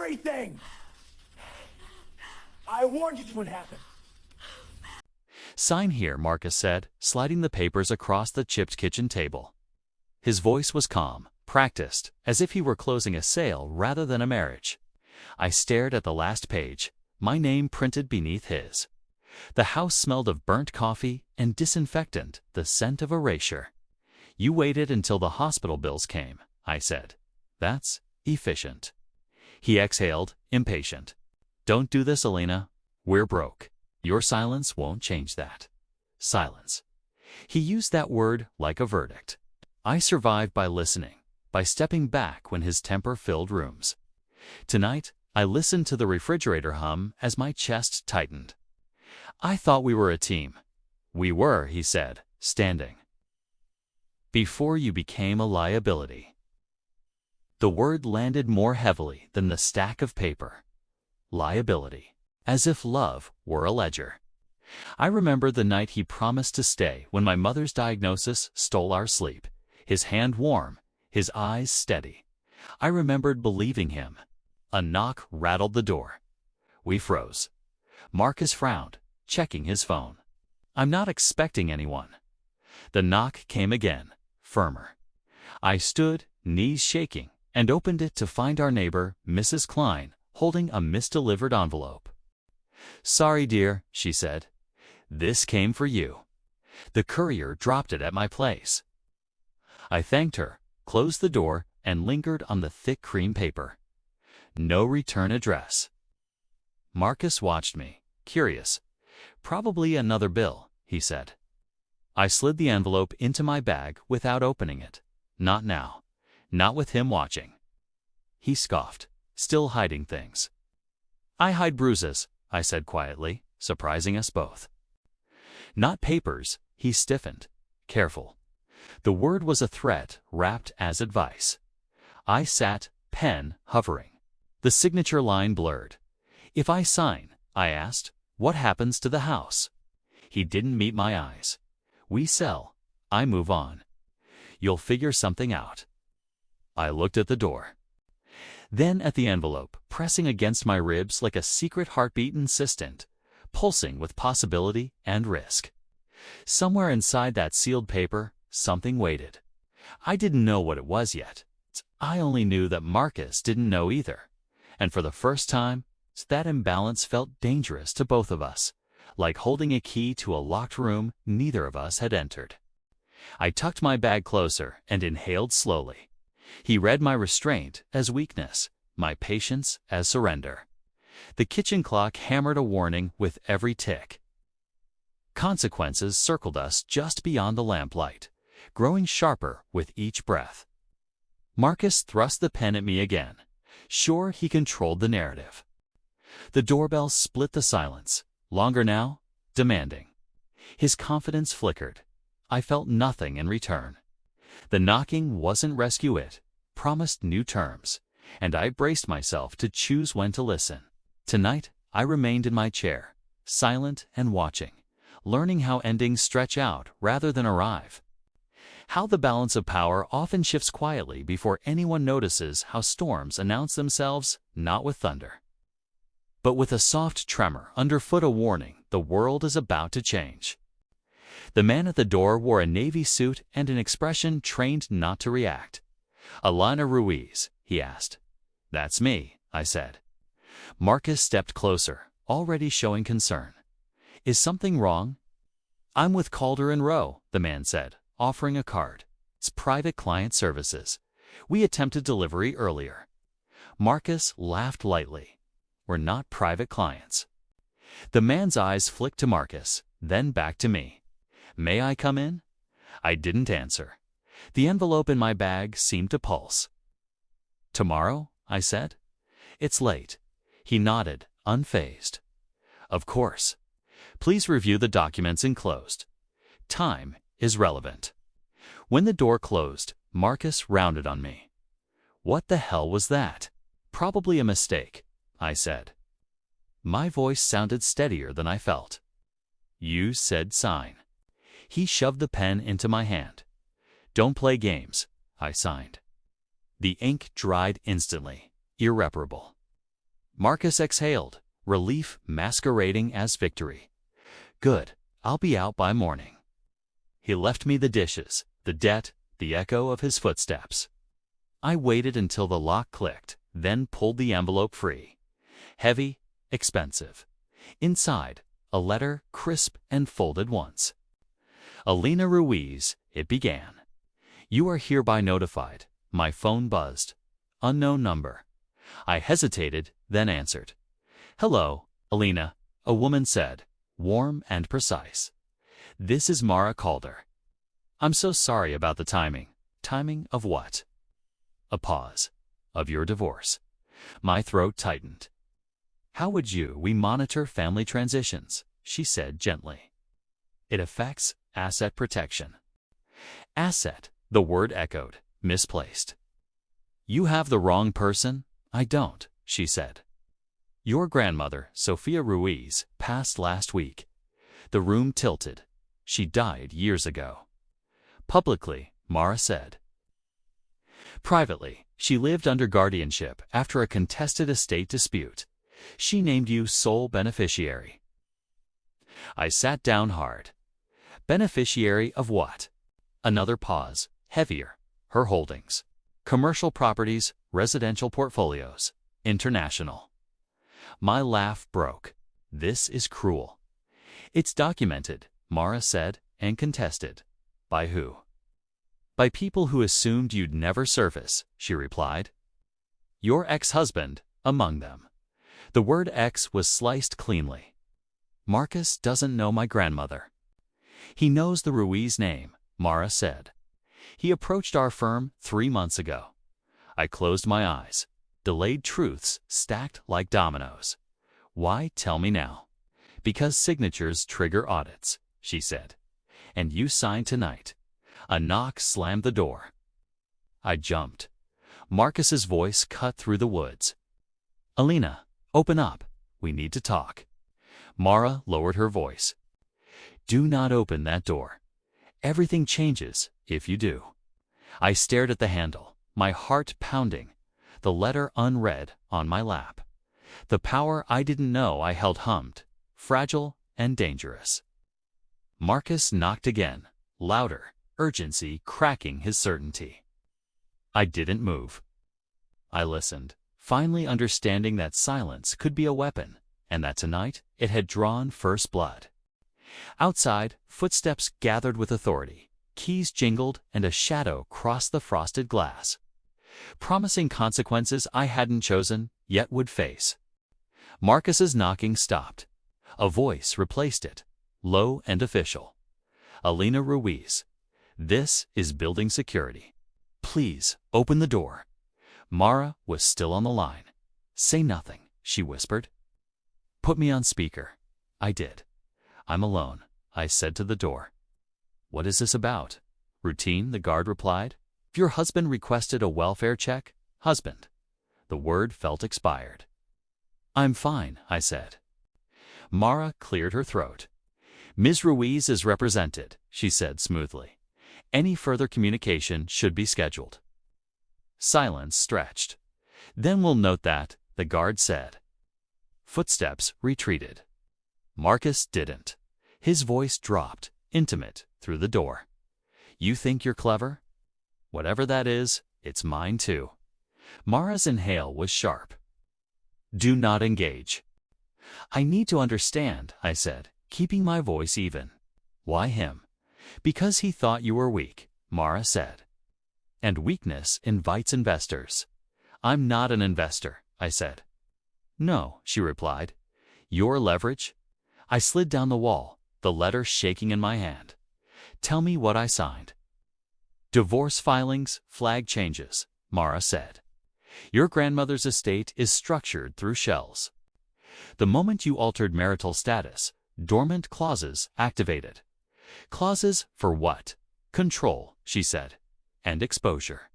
everything! I warned you this would happen. Sign here, Marcus said, sliding the papers across the chipped kitchen table. His voice was calm, practiced, as if he were closing a sale rather than a marriage. I stared at the last page, my name printed beneath his. The house smelled of burnt coffee and disinfectant, the scent of erasure. You waited until the hospital bills came, I said. That's efficient. He exhaled, impatient. Don't do this, Elena. We're broke. Your silence won't change that. Silence. He used that word like a verdict. I survived by listening, by stepping back when his temper filled rooms. Tonight, I listened to the refrigerator hum as my chest tightened. I thought we were a team. We were, he said, standing. Before you became a liability. The word landed more heavily than the stack of paper. Liability. As if love were a ledger. I remembered the night he promised to stay when my mother's diagnosis stole our sleep, his hand warm, his eyes steady. I remembered believing him. A knock rattled the door. We froze. Marcus frowned, checking his phone. I'm not expecting anyone. The knock came again, firmer. I stood, knees shaking, and opened it to find our neighbor, Mrs. Klein, holding a misdelivered envelope. Sorry, dear, she said. This came for you. The courier dropped it at my place. I thanked her, closed the door, and lingered on the thick cream paper. No return address. Marcus watched me, curious. Probably another bill, he said. I slid the envelope into my bag without opening it. Not now. Not with him watching. He scoffed, still hiding things. I hide bruises, I said quietly, surprising us both. Not papers, he stiffened. Careful. The word was a threat wrapped as advice. I sat, pen hovering. The signature line blurred. If I sign, I asked, what happens to the house? He didn't meet my eyes. We sell. I move on. You'll figure something out. I looked at the door. Then at the envelope, pressing against my ribs like a secret heartbeat insistent, pulsing with possibility and risk. Somewhere inside that sealed paper, something waited. I didn't know what it was yet. I only knew that Marcus didn't know either. And for the first time, that imbalance felt dangerous to both of us, like holding a key to a locked room neither of us had entered. I tucked my bag closer and inhaled slowly. He read my restraint as weakness, my patience as surrender. The kitchen clock hammered a warning with every tick. Consequences circled us just beyond the lamplight, growing sharper with each breath. Marcus thrust the pen at me again, sure he controlled the narrative. The doorbell split the silence, longer now, demanding. His confidence flickered. I felt nothing in return. The knocking wasn't rescue it, promised new terms, and I braced myself to choose when to listen. Tonight, I remained in my chair, silent and watching, learning how endings stretch out rather than arrive. How the balance of power often shifts quietly before anyone notices, how storms announce themselves not with thunder, but with a soft tremor underfoot, a warning the world is about to change. The man at the door wore a navy suit and an expression trained not to react. Alana Ruiz, he asked. That's me, I said. Marcus stepped closer, already showing concern. Is something wrong? I'm with Calder and Rowe, the man said, offering a card. It's private client services. We attempted delivery earlier. Marcus laughed lightly. We're not private clients. The man's eyes flicked to Marcus, then back to me. May I come in? I didn't answer. The envelope in my bag seemed to pulse. Tomorrow, I said. It's late. He nodded, unfazed. Of course. Please review the documents enclosed. Time is relevant. When the door closed, Marcus rounded on me. What the hell was that? Probably a mistake, I said. My voice sounded steadier than I felt. You said sign. He shoved the pen into my hand. Don't play games, I signed. The ink dried instantly, irreparable. Marcus exhaled, relief masquerading as victory. Good, I'll be out by morning. He left me the dishes, the debt, the echo of his footsteps. I waited until the lock clicked, then pulled the envelope free. Heavy, expensive. Inside, a letter crisp and folded once. Alina Ruiz, it began. You are hereby notified. My phone buzzed. Unknown number. I hesitated, then answered. Hello, Alina, a woman said, warm and precise. This is Mara Calder. I'm so sorry about the timing. Timing of what? A pause. Of your divorce. My throat tightened. How would we monitor family transitions? She said gently. It affects asset protection. Asset, the word echoed, misplaced. You have the wrong person? I don't, she said. Your grandmother, Sophia Ruiz, passed last week. The room tilted. She died years ago. Publicly, Mara said. Privately, she lived under guardianship after a contested estate dispute. She named you sole beneficiary. I sat down hard. Beneficiary of what? Another pause, heavier. Her holdings. Commercial properties, residential portfolios, international. My laugh broke. This is cruel. It's documented, Mara said, and contested. By who? By people who assumed you'd never surface, she replied. Your ex-husband, among them. The word ex was sliced cleanly. Marcus doesn't know my grandmother. He knows the Ruiz name, Mara said. He approached our firm 3 months ago. I closed my eyes. Delayed truths stacked like dominoes. Why tell me now? Because signatures trigger audits, she said. And you signed tonight. A knock slammed the door. I jumped. Marcus's voice cut through the woods. Alina, open up. We need to talk. Mara lowered her voice. Do not open that door. Everything changes if you do. I stared at the handle, my heart pounding, the letter unread on my lap. The power I didn't know I held hummed, fragile and dangerous. Marcus knocked again, louder, urgency cracking his certainty. I didn't move. I listened, finally understanding that silence could be a weapon, and that tonight it had drawn first blood. Outside, footsteps gathered with authority, keys jingled, and a shadow crossed the frosted glass, promising consequences I hadn't chosen, yet would face. Marcus's knocking stopped. A voice replaced it, low and official. Alina Ruiz. This is building security. Please, open the door. Mara was still on the line. Say nothing, she whispered. Put me on speaker. I did. I'm alone, I said to the door. What is this about? Routine, the guard replied. If your husband requested a welfare check, husband. The word felt expired. I'm fine, I said. Mara cleared her throat. Ms. Ruiz is represented, she said smoothly. Any further communication should be scheduled. Silence stretched. Then we'll note that, the guard said. Footsteps retreated. Marcus didn't. His voice dropped, intimate, through the door. You think you're clever? Whatever that is, it's mine too. Mara's inhale was sharp. Do not engage. I need to understand, I said, keeping my voice even. Why him? Because he thought you were weak, Mara said. And weakness invites investors. I'm not an investor, I said. No, she replied. Your leverage? I slid down the wall, the letter shaking in my hand. Tell me what I signed. Divorce filings, flag changes, Mara said. Your grandmother's estate is structured through shells. The moment you altered marital status, dormant clauses activated. Clauses for what? Control, she said, and exposure.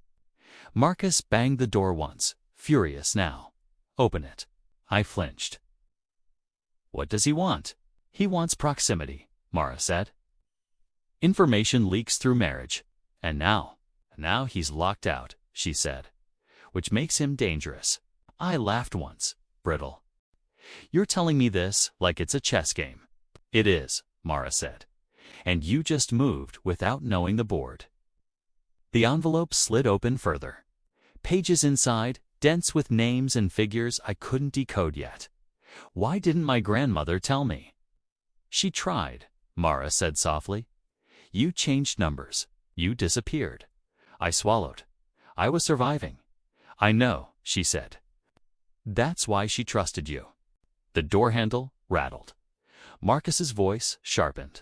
Marcus banged the door once, furious now. Open it. I flinched. What does he want? He wants proximity, Mara said. Information leaks through marriage. And now he's locked out, she said, which makes him dangerous. I laughed once. brittle. You're telling me this like it's a chess game. It is, Mara said. And you just moved without knowing the board. The envelope slid open further. Pages inside, dense with names and figures I couldn't decode yet. Why didn't my grandmother tell me? She tried, Mara said softly. You changed numbers. You disappeared. I swallowed. I was surviving. I know, she said. That's why she trusted you. The door handle rattled. Marcus's voice sharpened.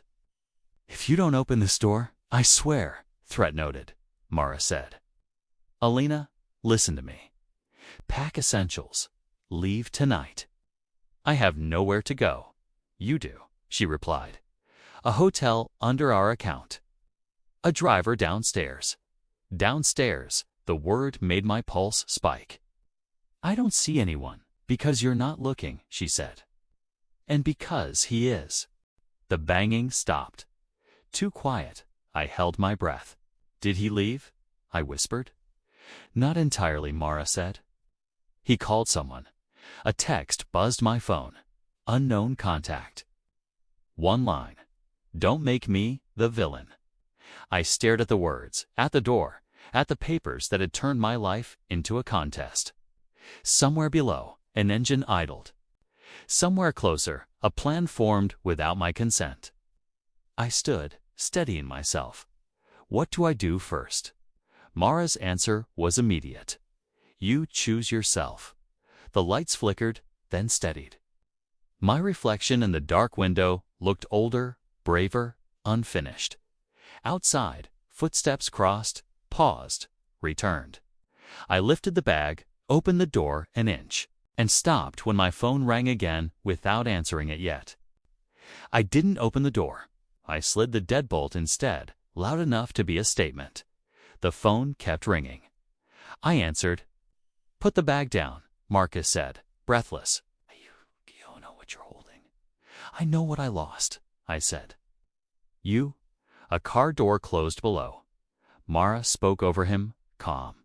If you don't open this door, I swear, threat noted, Mara said. Alina, listen to me. Pack essentials. Leave tonight. I have nowhere to go. You do, she replied. A hotel under our account. A driver downstairs. Downstairs, the word made my pulse spike. I don't see anyone, because you're not looking, she said. And because he is. The banging stopped. Too quiet, I held my breath. Did he leave? I whispered. Not entirely, Mara said. He called someone. A text buzzed my phone. Unknown contact. One line. Don't make me the villain. I stared at the words, at the door, at the papers that had turned my life into a contest. Somewhere below, an engine idled. Somewhere closer, a plan formed without my consent. I stood, steadying myself. What do I do first? Mara's answer was immediate. You choose yourself. The lights flickered, then steadied. My reflection in the dark window looked older, braver, unfinished. Outside, footsteps crossed, paused, returned. I lifted the bag, opened the door an inch, and stopped when my phone rang again without answering it yet. I didn't open the door. I slid the deadbolt instead, loud enough to be a statement. The phone kept ringing. I answered. Put the bag down, Marcus said, breathless. You don't know what you're holding. I know what I lost, I said. You? A car door closed below. Mara spoke over him, calm.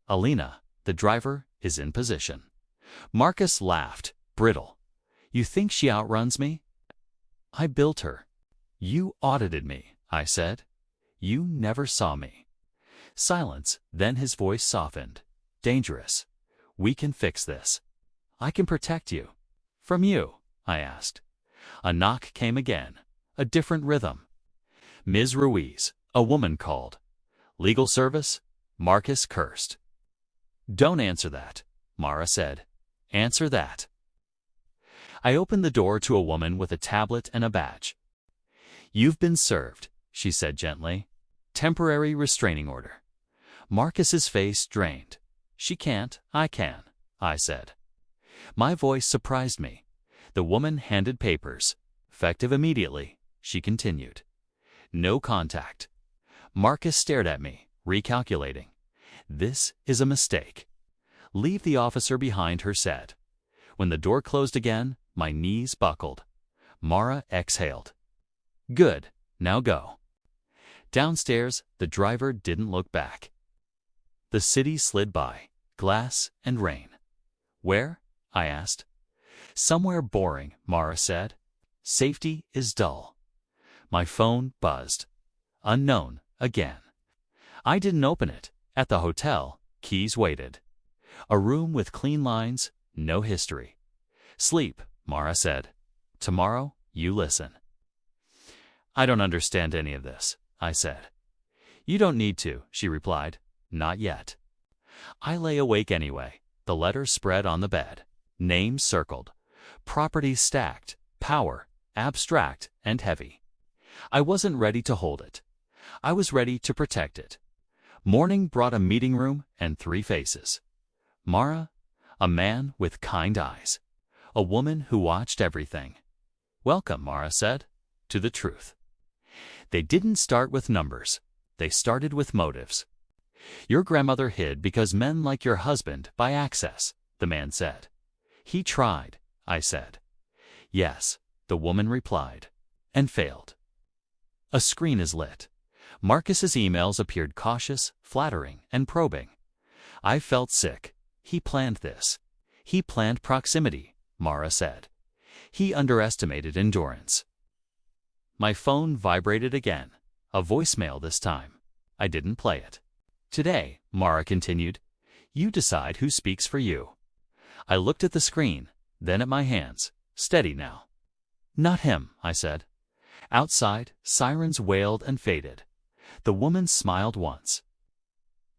Alina, the driver, is in position. Marcus laughed, brittle. You think she outruns me? I built her. You audited me, I said. You never saw me. Silence, then his voice softened. Dangerous. We can fix this. I can protect you. From you, I asked. A knock came again, a different rhythm. Ms. Ruiz, a woman called. Legal service? Marcus cursed. Don't answer that, Mara said. Answer that. I opened the door to a woman with a tablet and a badge. You've been served, she said gently. Temporary restraining order. Marcus's face drained. She can't, I can, I said. My voice surprised me. The woman handed papers. Effective immediately, she continued. No contact. Marcus stared at me, recalculating. This is a mistake. Leave the officer behind, her said. When the door closed again, my knees buckled. Mara exhaled. Good, now go. Downstairs, the driver didn't look back. The city slid by, glass and rain. Where? I asked. Somewhere boring, Mara said. Safety is dull. My phone buzzed. Unknown, again. I didn't open it. At the hotel, keys waited. A room with clean lines, no history. Sleep, Mara said. Tomorrow, you listen. I don't understand any of this, I said. You don't need to, she replied. Not yet. I lay awake anyway. The letters spread on the bed. Names circled. Properties stacked. Power, abstract and heavy. I wasn't ready to hold it. I was ready to protect it. Morning brought a meeting room and 3 faces. Mara, a man with kind eyes. A woman who watched everything. Welcome, Mara said, to the truth. They didn't start with numbers. They started with motives. Your grandmother hid because men like your husband buy access, the man said. He tried, I said. Yes, the woman replied, and failed. A screen is lit. Marcus's emails appeared cautious, flattering, and probing. I felt sick. He planned this. He planned proximity, Mara said. He underestimated endurance. My phone vibrated again. A voicemail this time. I didn't play it. Today, Mara continued, you decide who speaks for you. I looked at the screen, then at my hands. Steady now. Not him, I said. Outside, sirens wailed and faded. The woman smiled once.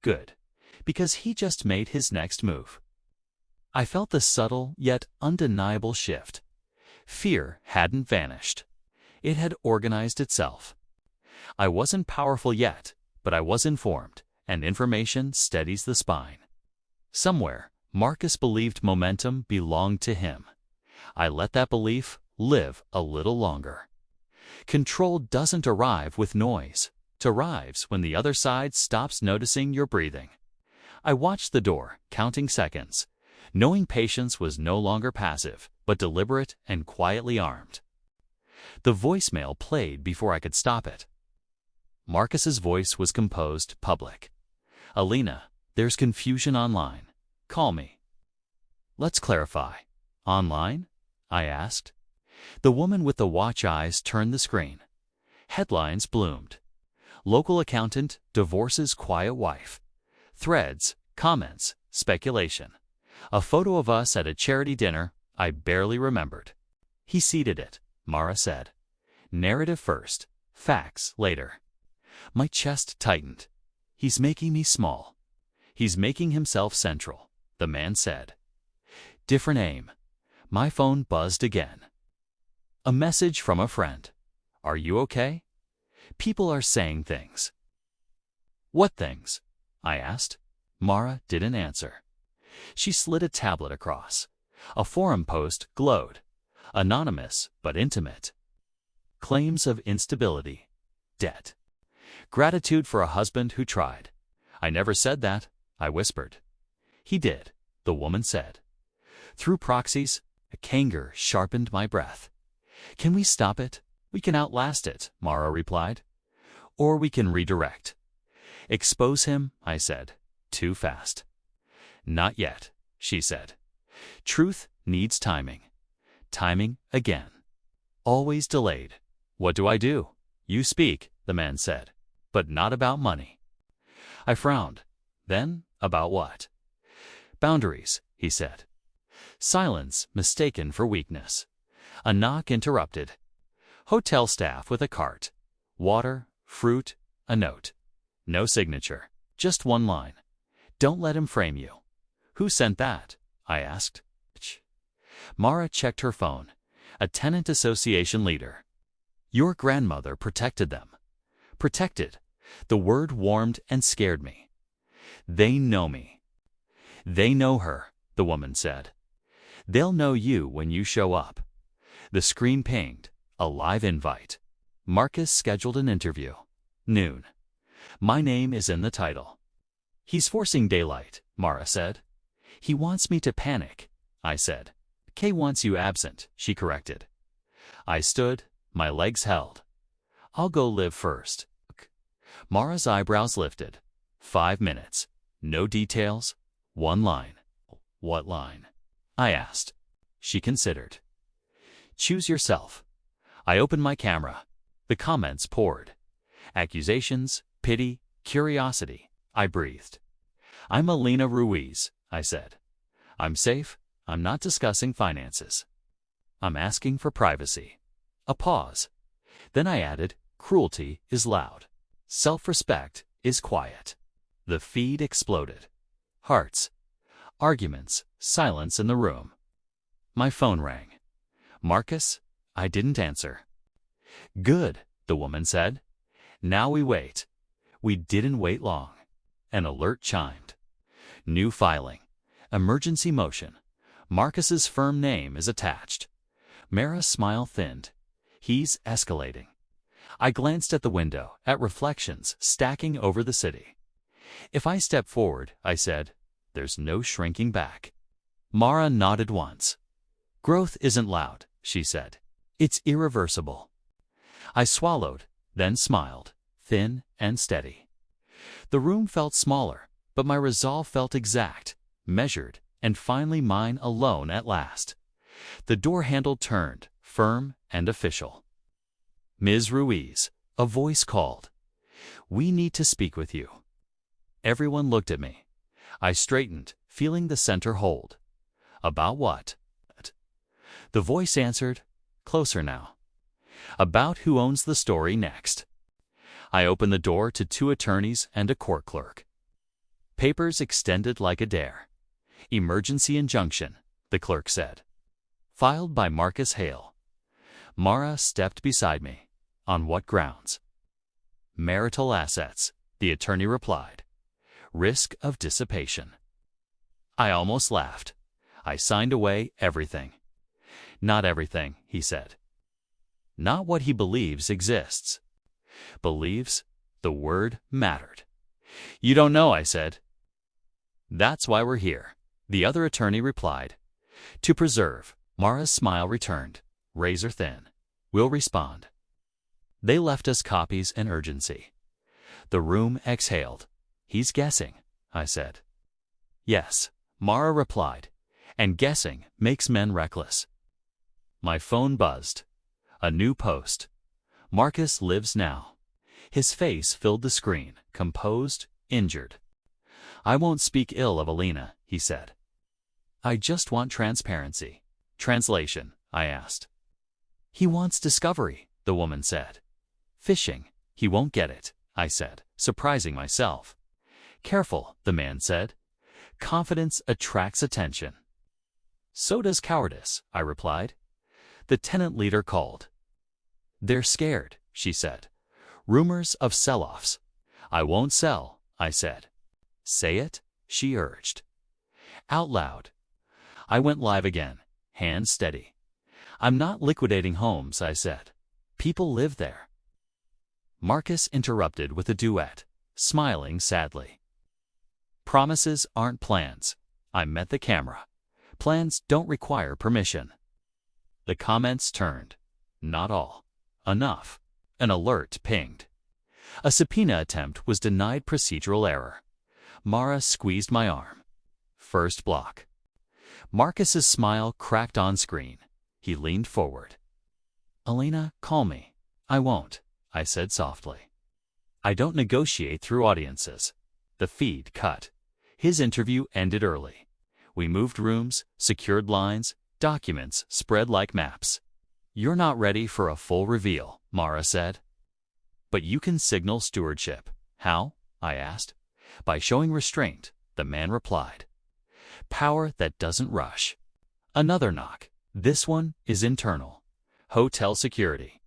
Good, because he just made his next move. I felt the subtle yet undeniable shift. Fear hadn't vanished. It had organized itself. I wasn't powerful yet, but I was informed, and information steadies the spine. Somewhere, Marcus believed momentum belonged to him. I let that belief live a little longer. Control doesn't arrive with noise. It arrives when the other side stops noticing your breathing. I watched the door, counting seconds, knowing patience was no longer passive, but deliberate and quietly armed. The voicemail played before I could stop it. Marcus's voice was composed, public. Alina, there's confusion online. Call me. Let's clarify. Online? I asked. The woman with the watch eyes turned the screen. Headlines bloomed. Local accountant divorces quiet wife. Threads, comments, speculation. A photo of us at a charity dinner I barely remembered. He seeded it, Mara said. Narrative first, facts later. My chest tightened. He's making me small. He's making himself central, the man said. Different aim. My phone buzzed again. A message from a friend. Are you okay? People are saying things. What things? I asked. Mara didn't answer. She slid a tablet across. A forum post glowed. Anonymous but intimate. Claims of instability. Debt. Gratitude for a husband who tried. I never said that, I whispered. He did, the woman said. Through proxies, a canker sharpened my breath. Can we stop it? We can outlast it, Mara replied. Or we can redirect. Expose him, I said. Too fast. Not yet, she said. Truth needs timing. Timing again. Always delayed. What do I do? You speak, the man said. But not about money. I frowned. Then, about what? Boundaries, he said. Silence mistaken for weakness. A knock interrupted. Hotel staff with a cart. Water, fruit, a note. No signature. Just one line. Don't let him frame you. Who sent that? I asked. Mara checked her phone. A tenant association leader. Your grandmother protected them. Protected. The word warmed and scared me. They know me. They know her, the woman said. They'll know you when you show up. The screen pinged. A live invite. Marcus scheduled an interview. Noon. My name is in the title. He's forcing daylight, Mara said. He wants me to panic, I said. Kay wants you absent, she corrected. I stood, my legs held. I'll go live first. Mara's eyebrows lifted. 5 minutes. No details. One line. What line? I asked. She considered. Choose yourself. I opened my camera. The comments poured. Accusations, pity, curiosity. I breathed. I'm Alina Ruiz, I said. I'm safe. I'm not discussing finances. I'm asking for privacy. A pause. Then I added, cruelty is loud. Self-respect is quiet. The feed exploded. Hearts. Arguments. Silence in the room. My phone rang. Marcus? I didn't answer. Good, the woman said. Now we wait. We didn't wait long. An alert chimed. New filing. Emergency motion. Marcus's firm name is attached. Mara's smile thinned. He's escalating. I glanced at the window, at reflections stacking over the city. If I step forward, I said, there's no shrinking back. Mara nodded once. Growth isn't loud, she said. It's irreversible. I swallowed, then smiled, thin and steady. The room felt smaller, but my resolve felt exact, measured and finally mine alone at last. The door handle turned, firm and official. "Ms. Ruiz," a voice called. "We need to speak with you." Everyone looked at me. I straightened, feeling the center hold. "About what?" The voice answered, closer now. "About who owns the story next." I opened the door to 2 attorneys and a court clerk. Papers extended like a dare. "Emergency injunction," the clerk said. "Filed by Marcus Hale." Mara stepped beside me. "On what grounds?" "Marital assets," the attorney replied. "Risk of dissipation." I almost laughed. "I signed away everything." "Not everything," he said. "Not what he believes exists." Believes? The word mattered. "You don't know," I said. "That's why we're here," the other attorney replied. "To preserve." Mara's smile returned, razor thin. "We'll respond." They left us copies and urgency. The room exhaled. "He's guessing," I said. "Yes," Mara replied, "and guessing makes men reckless." My phone buzzed. A new post. "Marcus lives now." His face filled the screen, composed, injured. "I won't speak ill of Alina," he said. "I just want transparency." "Translation?" I asked. "He wants discovery," the woman said. "Fishing. He won't get it," I said, surprising myself. "Careful," the man said. "Confidence attracts attention." "So does cowardice," I replied. The tenant leader called. "They're scared," she said. "Rumors of sell-offs." "I won't sell," I said. "Say it," she urged. Out loud. I went live again, hands steady. "I'm not liquidating homes," I said. "People live there." Marcus interrupted with a duet, smiling sadly. "Promises aren't plans." I met the camera. "Plans don't require permission." The comments turned. "Not all." "Enough." An alert pinged. A subpoena attempt was denied procedural error. Mara squeezed my arm. First block. Marcus's smile cracked on screen. He leaned forward. "Alina, call me." "I won't," I said softly. "I don't negotiate through audiences." The feed cut. His interview ended early. We moved rooms, secured lines, documents spread like maps. "You're not ready for a full reveal," Mara said. "But you can signal stewardship." "How?" I asked. "By showing restraint," the man replied. "Power that doesn't rush." Another knock. This one is internal. Hotel security.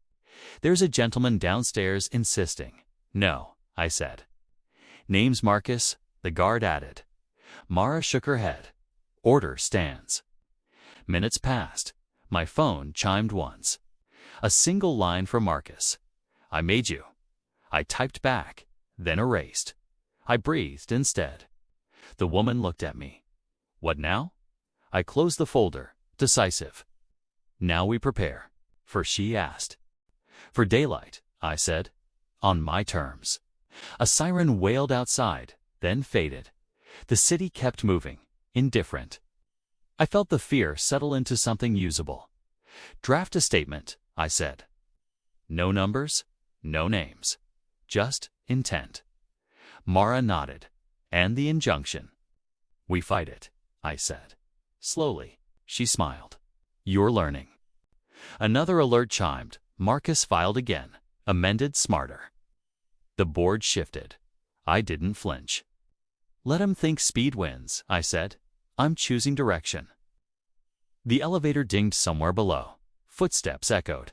"There's a gentleman downstairs insisting." "No," I said. "Name's Marcus," the guard added. Mara shook her head. "Order stands." Minutes passed. My phone chimed once. A single line from Marcus. "I made you." I typed back, then erased. I breathed instead. The woman looked at me. "What now?" I closed the folder, decisive. "Now we prepare." For she asked. "For daylight," I said. "On my terms." A siren wailed outside, then faded. The city kept moving, indifferent. I felt the fear settle into something usable. "Draft a statement," I said. "No numbers, no names. Just intent." Mara nodded. "And the injunction." "We fight it," I said. Slowly, she smiled. "You're learning." Another alert chimed. Marcus filed again, amended smarter. The board shifted. I didn't flinch. "Let him think speed wins," I said. "I'm choosing direction." The elevator dinged somewhere below. Footsteps echoed.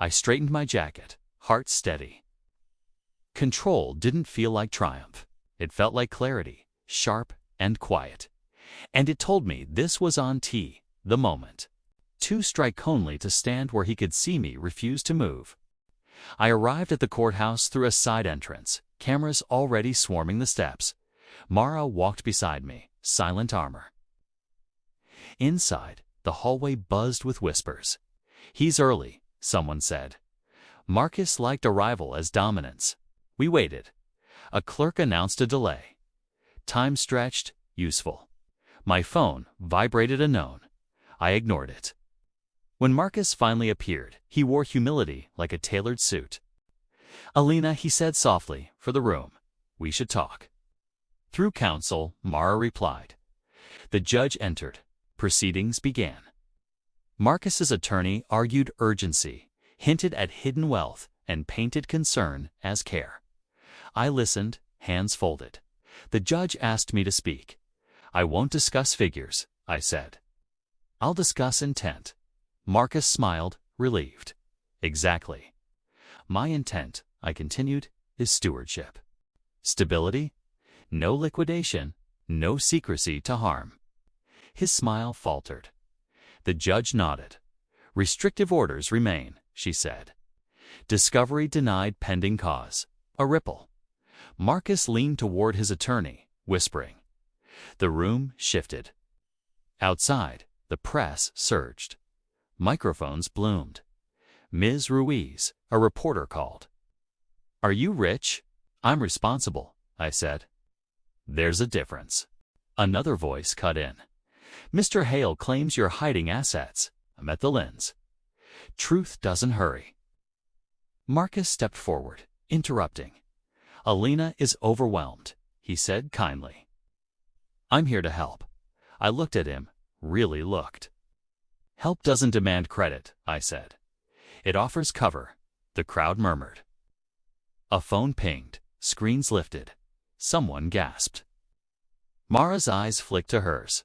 I straightened my jacket, heart steady. Control didn't feel like triumph. It felt like clarity, sharp and quiet. And it told me this was on T, the moment. 2 strike only to stand where he could see me refuse to move. I arrived at the courthouse through a side entrance, cameras already swarming the steps. Mara walked beside me, silent armor. Inside, the hallway buzzed with whispers. "He's early," someone said. Marcus liked arrival as dominance. We waited. A clerk announced a delay. Time stretched, useful. My phone vibrated unknown. I ignored it. When Marcus finally appeared, he wore humility like a tailored suit. "Alina," he said softly, "for the room. We should talk." "Through counsel," Mara replied. The judge entered. Proceedings began. Marcus's attorney argued urgency, hinted at hidden wealth, and painted concern as care. I listened, hands folded. The judge asked me to speak. "I won't discuss figures," I said. "I'll discuss intent." Marcus smiled, relieved. "Exactly. My intent," I continued, "is stewardship. Stability, no liquidation, no secrecy to harm." His smile faltered. The judge nodded. "Restrictive orders remain," she said. "Discovery denied pending cause." A ripple. Marcus leaned toward his attorney, whispering. The room shifted. Outside, the press surged. Microphones bloomed. "Ms. Ruiz," a reporter called. "Are you rich?" "I'm responsible," I said. "There's a difference." Another voice cut in. "Mr. Hale claims you're hiding assets." I'm at the lens. "Truth doesn't hurry." Marcus stepped forward, interrupting. "Alina is overwhelmed," he said kindly. "I'm here to help." I looked at him, really looked. "Help doesn't demand credit," I said. "It offers cover." The crowd murmured. A phone pinged, screens lifted. Someone gasped. Mara's eyes flicked to hers.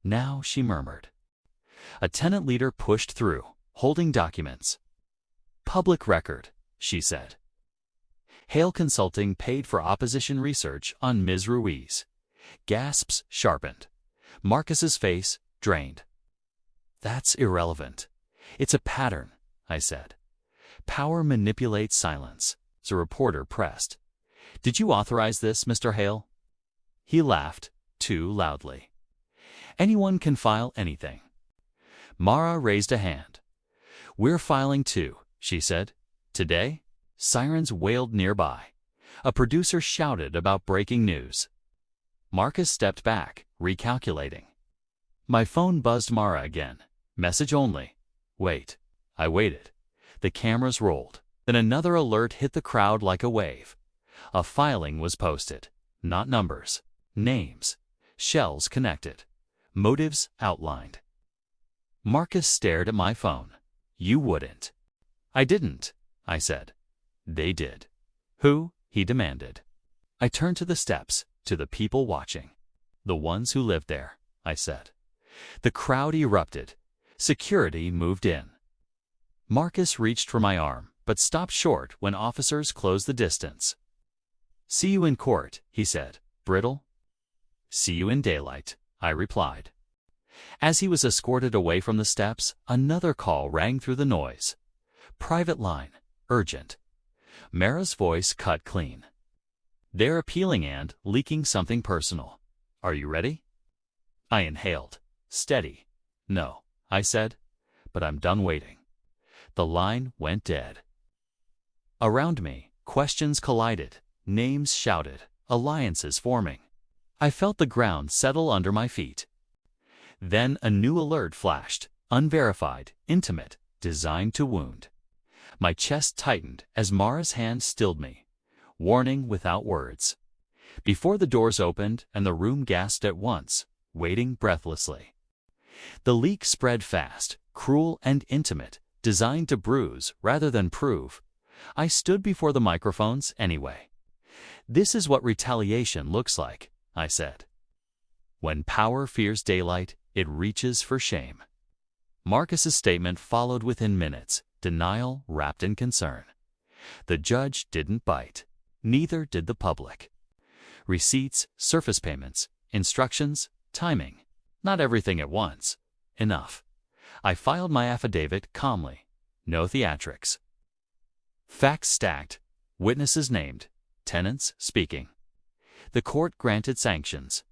"Now," she murmured. A tenant leader pushed through, holding documents. "Public record," she said. Hale Consulting paid for opposition research on Ms. Ruiz. Gasps sharpened. Marcus's face drained. "That's irrelevant. It's a pattern," I said. "Power manipulates silence," the reporter pressed. "Did you authorize this, Mr. Hale?" He laughed, too loudly. "Anyone can file anything." Mara raised a hand. "We're filing too," she said. "Today?" Sirens wailed nearby. A producer shouted about breaking news. Marcus stepped back, recalculating. My phone buzzed Mara again. "Message only." "Wait." I waited. The cameras rolled. Then another alert hit the crowd like a wave. A filing was posted. Not numbers. Names. Shells connected. Motives outlined. Marcus stared at my phone. "You wouldn't." "I didn't," I said. "They did." "Who?" he demanded. I turned to the steps, to the people watching. "The ones who lived there," I said. The crowd erupted. Security moved in. Marcus reached for my arm, but stopped short when officers closed the distance. "See you in court," he said, brittle. "See you in daylight," I replied. As he was escorted away from the steps, another call rang through the noise. "Private line. Urgent." Mara's voice cut clean. "They're appealing and leaking something personal. Are you ready?" I inhaled. "Steady." "No," I said, "but I'm done waiting." The line went dead. Around me, questions collided, names shouted, alliances forming. I felt the ground settle under my feet. Then a new alert flashed, unverified, intimate, designed to wound. My chest tightened as Mara's hand stilled me. Warning without words. Before the doors opened and the room gasped at once, waiting breathlessly. The leak spread fast, cruel and intimate, designed to bruise rather than prove. I stood before the microphones anyway. "This is what retaliation looks like," I said. "When power fears daylight, it reaches for shame." Marcus's statement followed within minutes, denial wrapped in concern. The judge didn't bite. Neither did the public. Receipts, surface payments, instructions, timing. Not everything at once. Enough. I filed my affidavit calmly. No theatrics. Facts stacked. Witnesses named. Tenants speaking. The court granted sanctions.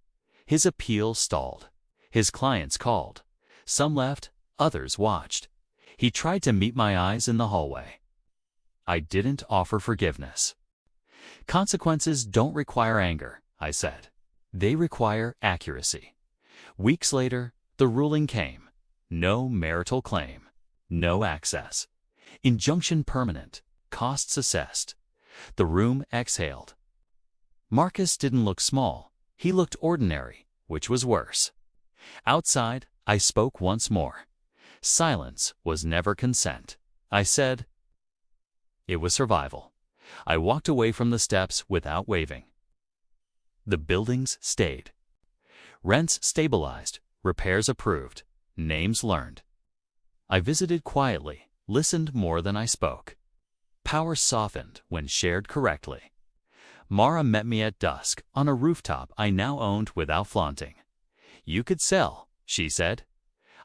His appeal stalled. His clients called. Some left, others watched. He tried to meet my eyes in the hallway. I didn't offer forgiveness. "Consequences don't require anger," I said. "They require accuracy." Weeks later, the ruling came. No marital claim. No access. Injunction permanent. Costs assessed. The room exhaled. Marcus didn't look small. He looked ordinary, which was worse. Outside, I spoke once more. Silence was never consent. I said, it was survival. I walked away from the steps without waving. The buildings stayed. Rents stabilized, repairs approved, names learned. I visited quietly, listened more than I spoke. Power softened when shared correctly. Mara met me at dusk on a rooftop I now owned without flaunting. You could sell, she said.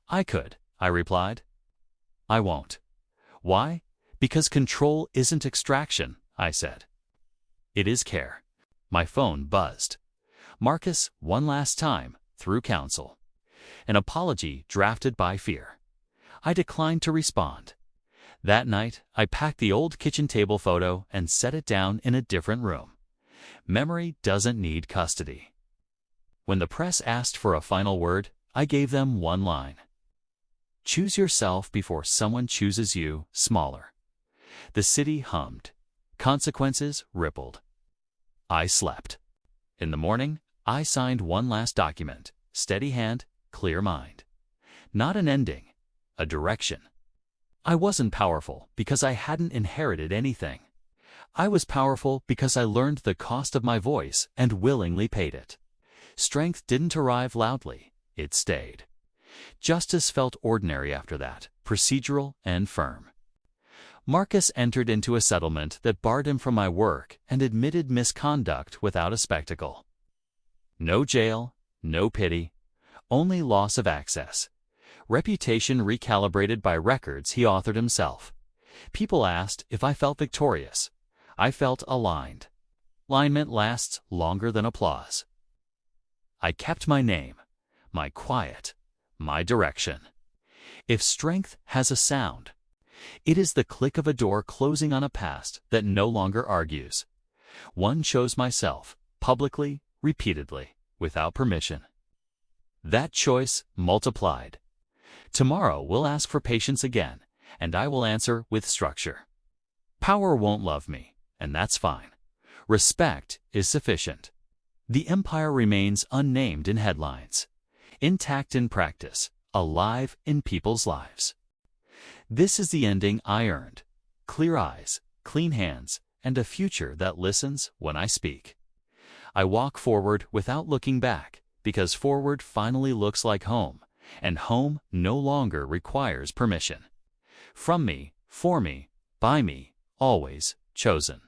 I could, I replied. I won't. Why? Because control isn't extraction, I said. It is care. My phone buzzed. Marcus, one last time, through counsel. An apology drafted by fear. I declined to respond. That night, I packed the old kitchen table photo and set it down in a different room. Memory doesn't need custody. When the press asked for a final word, I gave them one line. Choose yourself before someone chooses you, smaller. The city hummed. Consequences rippled. I slept. In the morning, I signed one last document. Steady hand, clear mind. Not an ending, a direction. I wasn't powerful because I hadn't inherited anything. I was powerful because I learned the cost of my voice and willingly paid it. Strength didn't arrive loudly, it stayed. Justice felt ordinary after that, procedural and firm. Marcus entered into a settlement that barred him from my work and admitted misconduct without a spectacle. No jail, no pity, only loss of access. Reputation recalibrated by records he authored himself. People asked if I felt victorious. I felt aligned. Alignment lasts longer than applause. I kept my name, my quiet, my direction. If strength has a sound, it is the click of a door closing on a past that no longer argues. One chose myself, publicly, repeatedly, without permission. That choice multiplied. Tomorrow we'll ask for patience again, and I will answer with structure. Power won't love me, and that's fine. Respect is sufficient. The empire remains unnamed in headlines, intact in practice, alive in people's lives. This is the ending I earned. Clear eyes, clean hands, and a future that listens when I speak. I walk forward without looking back, because forward finally looks like home, and home no longer requires permission. From me, for me, by me, always chosen.